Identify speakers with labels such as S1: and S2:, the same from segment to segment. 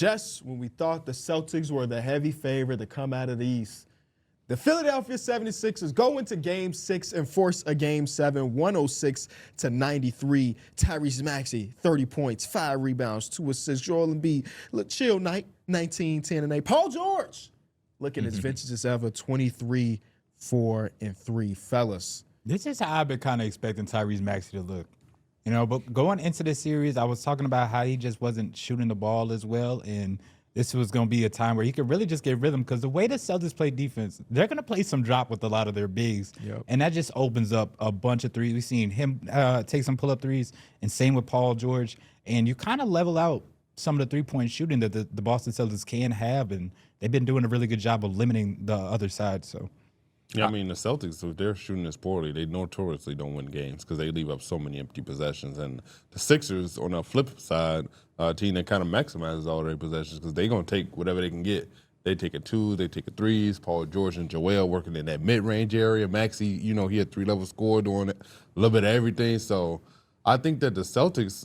S1: just when we thought the Celtics were the heavy favorite to come out of the East, the Philadelphia 76ers go into Game 6 and force a Game 7, 106-93. Tyrese Maxey, 30 points, 5 rebounds, 2 assists. Joel Embiid, look, chill night, 19, 10, and 8. Paul George, looking as vintage as ever, 23, 4, and 3. Fellas.
S2: This is how I've been kind of expecting Tyrese Maxey to look. But going into this series, I was talking about how he just wasn't shooting the ball as well, and this was going to be a time where he could really just get rhythm because the way the Celtics play defense, they're going to play some drop with a lot of their bigs, and that just opens up a bunch of threes. We've seen him take some pull-up threes, and same with Paul George, and you kind of level out some of the three-point shooting that the Boston Celtics can have, and they've been doing a really good job of limiting the other side, so.
S3: Yeah, I mean, the Celtics, if they're shooting this poorly, they notoriously don't win games because they leave up so many empty possessions. And the Sixers, on the flip side, a team that kind of maximizes all their possessions because they're going to take whatever they can get. They take a 2, they take a 3s. Paul George and Joel working in that mid-range area. Maxey, he had 3-level score doing a little bit of everything. So I think that the Celtics,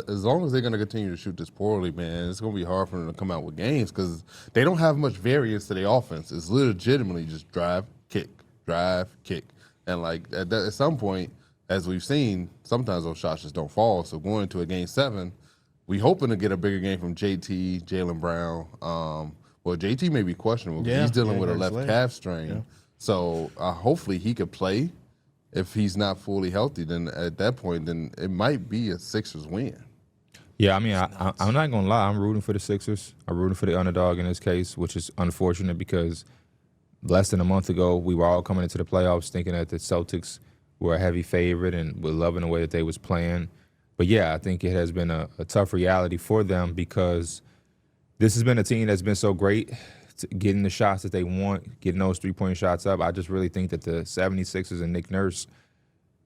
S3: as long as they're going to continue to shoot this poorly, man, it's going to be hard for them to come out with games because they don't have much variance to their offense. It's legitimately just drive, kick. And at some point, as we've seen, sometimes those shots just don't fall. So going into a Game 7, we hoping to get a bigger game from JT, Jaylen Brown. Well, JT may be questionable because he's dealing with a left calf strain. Yeah. So hopefully he could play. If he's not fully healthy, then at that point, then it might be a Sixers win.
S4: Yeah, I mean, I'm not going to lie. I'm rooting for the Sixers. I'm rooting for the underdog in this case, which is unfortunate because less than a month ago, we were all coming into the playoffs thinking that the Celtics were a heavy favorite and were loving the way that they was playing. But, yeah, I think it has been a tough reality for them because this has been a team that's been so great getting the shots that they want, getting those three-point shots up. I just really think that the 76ers and Nick Nurse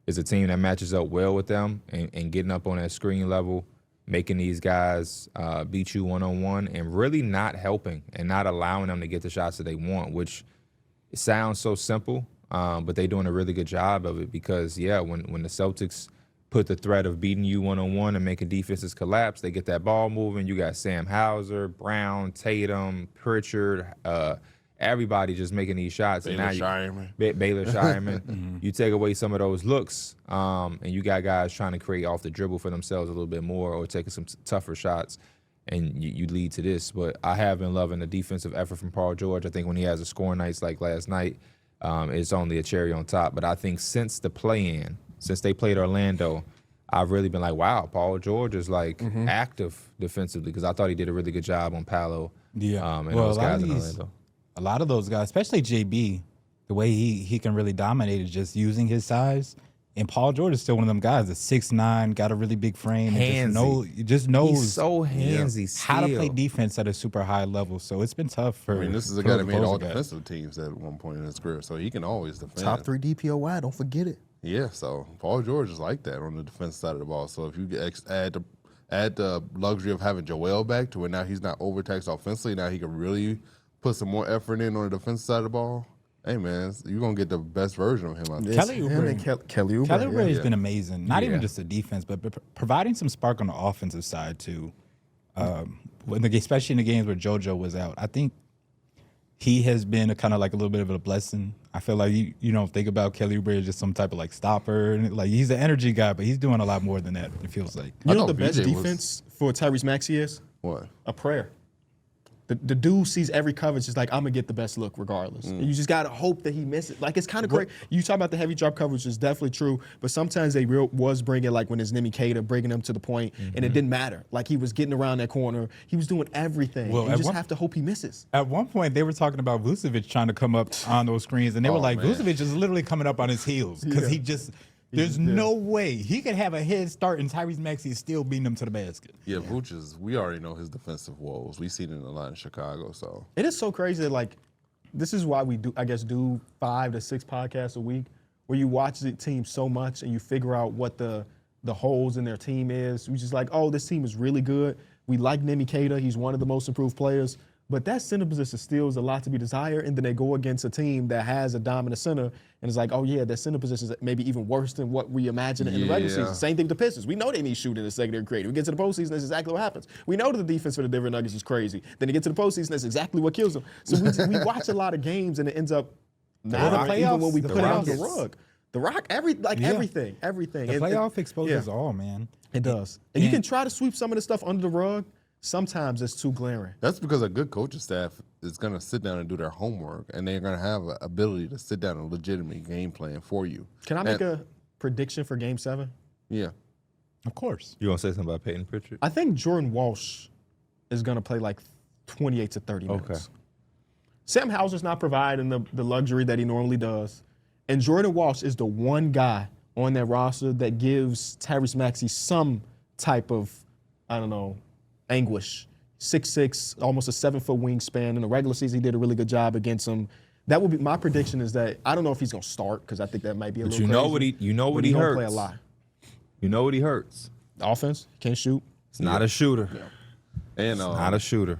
S4: is a team that matches up well with them and getting up on that screen level, making these guys beat you one-on-one and really not helping and not allowing them to get the shots that they want, which it sounds so simple, but they're doing a really good job of it because, when the Celtics put the threat of beating you one-on-one and making defenses collapse, they get that ball moving. You got Sam Hauser, Brown, Tatum, Pritchard, everybody just making these shots.
S3: Baylor Shireman.
S4: Baylor Shireman. You take away some of those looks, and you got guys trying to create off the dribble for themselves a little bit more or taking some tougher shots, and you lead to this. But I have been loving the defensive effort from Paul George. I think when he has a scoring nights like last night, it's only a cherry on top. But I think since the play-in, since they played Orlando, I've really been like, wow, Paul George is active defensively because I thought he did a really good job on Paolo.
S2: Yeah,
S4: and those guys in Orlando.
S2: A lot of those guys, especially JB, the way he can really dominate is just using his size. And Paul George is still one of them guys that's 6'9", got a really big frame.
S4: Handsy.
S2: Just knows
S4: He's so handsy
S2: how to play defense at a super high level. So it's been tough for.
S3: I mean, this is a guy that made all defensive teams at one point in his career, so he can always defend.
S1: Top 3 DPOY, don't forget it.
S3: Yeah, so Paul George is like that on the defense side of the ball. So if you add the luxury of having Joel back to where now he's not overtaxed offensively, now he can really put some more effort in on the defensive side of the ball. Hey, man, you're going to get the best version of him out there.
S1: Kelly Oubre
S2: has been amazing. Not even just the defense, but providing some spark on the offensive side, too. Especially in the games where JoJo was out. I think he has been a little bit of a blessing. I feel like, think about Kelly Oubre as just some type of, stopper. And, he's an energy guy, but he's doing a lot more than that, it feels like.
S1: You know what the best defense for Tyrese Maxey is?
S3: What?
S1: A prayer. The dude sees every coverage. It's like, I'm going to get the best look regardless. And you just got to hope that he misses. It's kind of great. You talk about the heavy drop coverage is definitely true, but sometimes they was bringing, when it's Nemikata, bringing him to the point, and it didn't matter. He was getting around that corner. He was doing everything. Well, you just have to hope he misses.
S2: At one point, they were talking about Vucevic trying to come up on those screens, and they were like, man. Vucevic is literally coming up on his heels because he just – there's no way he could have a head start and Tyrese Maxey is still beating him to the basket.
S3: Yeah, Vooch we already know his defensive woes. We've seen it a lot in Chicago. So
S1: it is so crazy that this is why we do 5 to 6 podcasts a week where you watch the team so much and you figure out what the holes in their team is. We just this team is really good. We like Nemikata. He's one of the most improved players. But that center position still is a lot to be desired. And then they go against a team that has a dominant center. And it's like, oh, yeah, that center position is maybe even worse than what we imagined in the regular season. Same thing with the Pistons. We know they need shooting in the secondary creative. We get to the postseason, that's exactly what happens. We know that the defense for the Denver Nuggets is crazy. Then you get to the postseason, that's exactly what kills them. So we watch a lot of games, and it ends up not even when we put it on the rug. The Rock, everything.
S2: The playoff exposes all, man.
S1: It does. And you can try to sweep some of the stuff under the rug. Sometimes it's too glaring.
S3: That's because a good coaching staff is going to sit down and do their homework, and they're going to have an ability to sit down and legitimately game plan for you.
S1: Can I make a prediction for Game 7?
S3: Yeah.
S2: Of course.
S4: You want to say something about Peyton Pritchard?
S1: I think Jordan Walsh is going to play like 28 to 30 minutes.
S4: Okay.
S1: Sam Hauser's not providing the luxury that he normally does. And Jordan Walsh is the one guy on that roster that gives Tyrese Maxey some type of, anguish. 6'6", almost a 7-foot wingspan. In the regular season, he did a really good job against him. That would be my prediction. Is that I don't know if he's gonna start because I think that might be a little.
S4: You know what he hurts.
S1: Play a lot.
S4: You know what he hurts.
S1: Offense, can't shoot.
S4: It's not a shooter.
S3: Yeah. And
S4: not a shooter.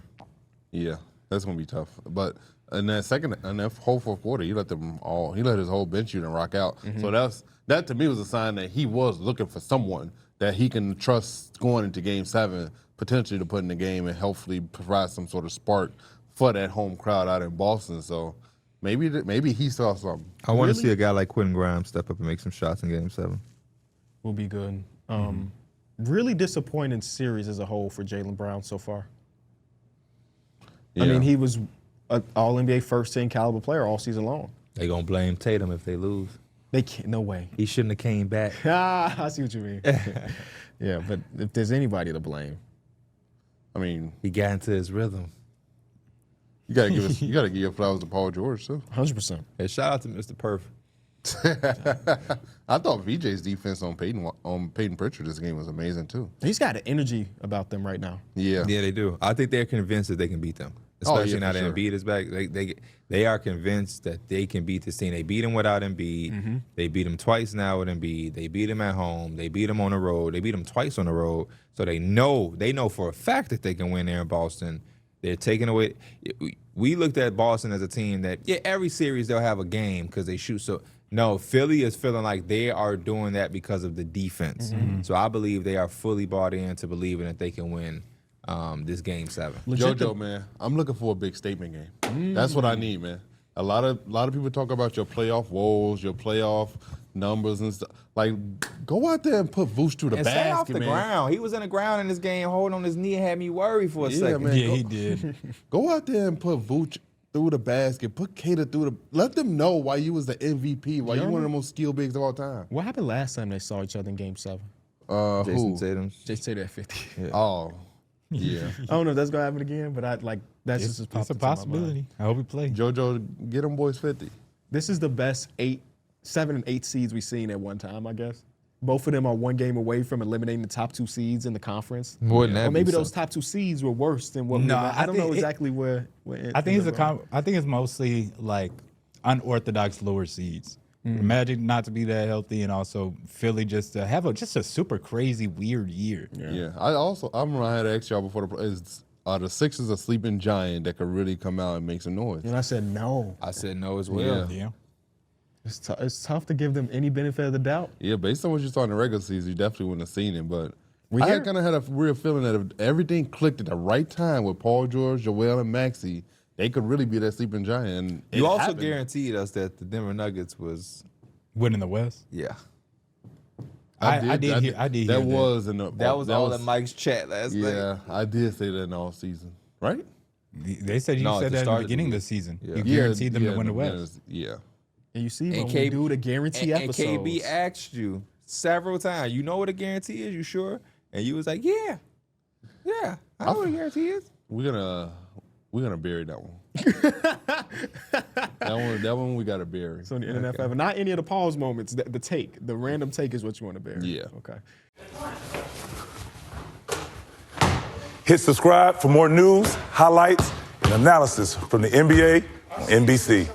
S3: Yeah, that's gonna be tough. But in that whole fourth quarter, he let his whole bench unit rock out.
S1: Mm-hmm.
S3: So that to me was a sign that he was looking for someone that he can trust going into Game 7, potentially to put in the game and hopefully provide some sort of spark for that home crowd out in Boston. So maybe he saw something.
S4: I want to see a guy like Quentin Grimes step up and make some shots in Game 7.
S1: Will be good. Really disappointing series as a whole for Jaylen Brown so far.
S3: Yeah.
S1: I mean, he was an All-NBA first-team caliber player all season long.
S4: They gonna blame Tatum if they lose.
S1: They can't. No way.
S4: He shouldn't have came back.
S1: I see what you mean. Yeah, but if there's anybody to blame,
S3: I mean,
S4: He got into his rhythm.
S3: you gotta give your flowers to Paul George too.
S1: 100%.
S4: Hey, shout out to Mr. Perf.
S3: I thought VJ's defense on Peyton Pritchard this game was amazing too.
S1: He's got an energy about them right now.
S3: Yeah.
S4: Yeah, they do. I think they're convinced that they can beat them. Especially now that Embiid is back. They are convinced that they can beat this team. They beat him without Embiid. Mm-hmm. They beat him twice now with Embiid. They beat him at home. They beat him on the road. They beat him twice on the road. So they know for a fact that they can win there in Boston. They're taking away. We looked at Boston as a team that, every series they'll have a game because they shoot so. No, Philly is feeling like they are doing that because of the defense. Mm-hmm. So I believe they are fully bought into believing that they can win this Game 7.
S3: JoJo, man, I'm looking for a big statement game. That's what I need, man. A lot of people talk about your playoff woes, your playoff numbers and stuff. Like, go out there and put Vooch through the basket,
S4: stay off the
S3: man.
S4: ground. He was in the ground in this game, holding on his knee, had me worried for a second.
S3: Man,
S2: he did.
S3: Go out there and put Vooch through the basket. Put Cater through the. Let them know why you was the MVP. Why you one of the most skilled bigs of all time.
S1: What happened last time they saw each other in Game 7?
S4: Jason Tatum.
S1: Jason Tatum at 50.
S3: Yeah. Oh, yeah.
S1: I don't know if that's gonna happen again, but that's just
S2: It's a possibility. I hope he plays.
S3: JoJo, get them boys 50.
S1: This is the best 7 and 8 seeds we've seen at one time, I guess. Both of them are one game away from eliminating the top 2 seeds in the conference.
S4: More than that.
S1: Or maybe those top 2 seeds were worse than what. I don't know exactly where.
S2: I think it's mostly like unorthodox lower seeds. Magic not to be that healthy, and also Philly just to have a super crazy weird year.
S3: Yeah. I remember I had asked y'all before the Sixers a sleeping giant that could really come out and make some noise.
S1: And I said no.
S4: I said no as well.
S2: Yeah.
S1: It's tough to give them any benefit of the doubt.
S3: Yeah, based on what you saw in the regular season, you definitely wouldn't have seen it. But I
S1: had
S3: kind of had a real feeling that if everything clicked at the right time with Paul George, Joel, and Maxey, they could really be that sleeping giant. And
S4: You also guaranteed us that the Denver Nuggets was
S2: winning the West.
S4: Yeah.
S2: I did hear
S3: that was in the
S4: That was all in Mike's chat last night.
S3: Yeah, I did say that in all season, right?
S2: They said you said that in the beginning of the season.
S4: Yeah.
S2: You guaranteed them to win the West.
S3: Yeah.
S1: And you see when we do the guarantee episodes.
S4: And KB asked you several times, you know what a guarantee is? You sure? And you was like, yeah, I know what a guarantee is.
S3: We're gonna bury that one. that one we gotta bury.
S1: So in the internet forever. Not any of the pause moments. The random take is what you want to bury.
S3: Yeah.
S1: Okay.
S5: Hit subscribe for more news, highlights, and analysis from the NBA on NBC.